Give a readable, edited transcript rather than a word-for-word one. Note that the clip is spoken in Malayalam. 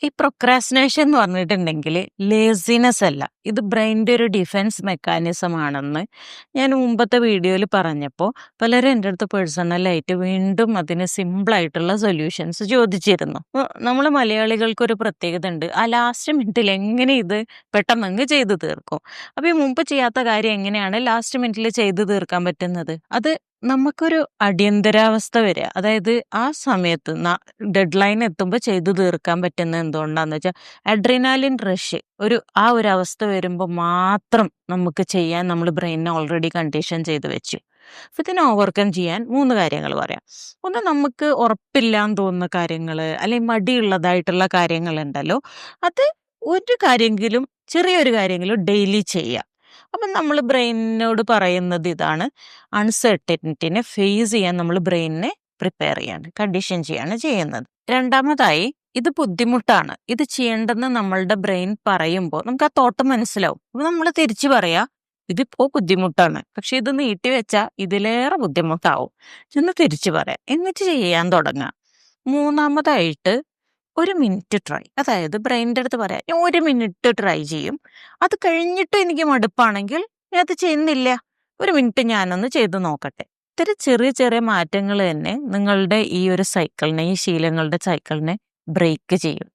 ഈ പ്രൊക്രാസ്റ്റിനേഷൻ എന്ന് പറഞ്ഞിട്ടുണ്ടെങ്കിൽ ലേസിനെസ് അല്ല, ഇത് ബ്രെയിൻ്റെ ഒരു ഡിഫെൻസ് മെക്കാനിസം ആണെന്ന് ഞാൻ മുമ്പത്തെ വീഡിയോയിൽ പറഞ്ഞപ്പോൾ പലരും എൻ്റെ അടുത്ത് പേഴ്സണലായിട്ട് വീണ്ടും അതിന് സിമ്പിളായിട്ടുള്ള സൊല്യൂഷൻസ് ചോദിച്ചിരുന്നു. നമ്മൾ മലയാളികൾക്കൊരു പ്രത്യേകത ഉണ്ട്, ആ ലാസ്റ്റ് മിനിറ്റിൽ എങ്ങനെ ഇത് പെട്ടെന്ന് ചെയ്തു തീർക്കും. അപ്പോൾ ഈ മുമ്പ് ചെയ്യാത്ത കാര്യം എങ്ങനെയാണ് ലാസ്റ്റ് മിനിറ്റിൽ ചെയ്തു തീർക്കാൻ പറ്റുന്നത്? അത് നമുക്കൊരു അടിയന്തരാവസ്ഥ വരിക, അതായത് ആ സമയത്ത് ഡെഡ് ലൈൻ എത്തുമ്പോൾ ചെയ്തു തീർക്കാൻ പറ്റുന്നത് എന്തുകൊണ്ടാന്ന് വെച്ചാൽ അഡ്രിനാലിൻ റഷ് ആ ഒരു അവസ്ഥ വരുമ്പോൾ മാത്രം നമുക്ക് ചെയ്യാൻ നമ്മൾ ബ്രെയിനിനെ ഓൾറെഡി കണ്ടീഷൻ ചെയ്ത് വെച്ചു. അപ്പം ഇതിനെ ഓവർകം ചെയ്യാൻ 3 കാര്യങ്ങൾ പറയാം. ഒന്ന്, നമുക്ക് ഉറപ്പില്ലാന്ന് തോന്നുന്ന കാര്യങ്ങൾ അല്ലെങ്കിൽ മടിയുള്ളതായിട്ടുള്ള കാര്യങ്ങളുണ്ടല്ലോ, അത് ഒരു കാര്യമെങ്കിലും ചെറിയൊരു കാര്യമെങ്കിലും ഡെയിലി ചെയ്യാം. അപ്പം നമ്മൾ ബ്രെയിനിനോട് പറയുന്നത് ഇതാണ്, അൺസർട്ടനിറ്റിനെ ഫേസ് ചെയ്യാൻ നമ്മൾ ബ്രെയിനിനെ പ്രിപ്പയർ ചെയ്യാണ്, കണ്ടീഷൻ ചെയ്യാണ് ചെയ്യുന്നത്. രണ്ടാമതായി, ഇത് ബുദ്ധിമുട്ടാണ്, ഇത് ചെയ്യേണ്ടെന്ന് നമ്മളുടെ ബ്രെയിൻ പറയുമ്പോൾ നമുക്ക് ആ തോട്ട് മനസ്സിലാവും. അപ്പൊ നമ്മൾ തിരിച്ചു പറയാ, ഇതിപ്പോ ബുദ്ധിമുട്ടാണ്, പക്ഷെ ഇത് നീട്ടി വെച്ചാൽ ഇതിലേറെ ബുദ്ധിമുട്ടാവും എന്ന് തിരിച്ചു പറയാം, എന്നിട്ട് ചെയ്യാൻ തുടങ്ങാം. മൂന്നാമതായിട്ട്, 1 മിനിറ്റ് ട്രൈ, അതായത് ബ്രെയിനിൻ്റെ അടുത്ത് പറയാം, ഞാൻ 1 മിനിറ്റ് ട്രൈ ചെയ്യും, അത് കഴിഞ്ഞിട്ട് എനിക്ക് മടുപ്പാണെങ്കിൽ ഞാൻ അത് ചെയ്യുന്നില്ല, 1 മിനിറ്റ് ഞാനൊന്ന് ചെയ്ത് നോക്കട്ടെ. ഇത്തരം ചെറിയ ചെറിയ മാറ്റങ്ങൾ തന്നെ നിങ്ങളുടെ ഈ ഒരു സൈക്കിളിനെ, ഈ ശീലങ്ങളുടെ സൈക്കിളിനെ ബ്രേക്ക് ചെയ്യും.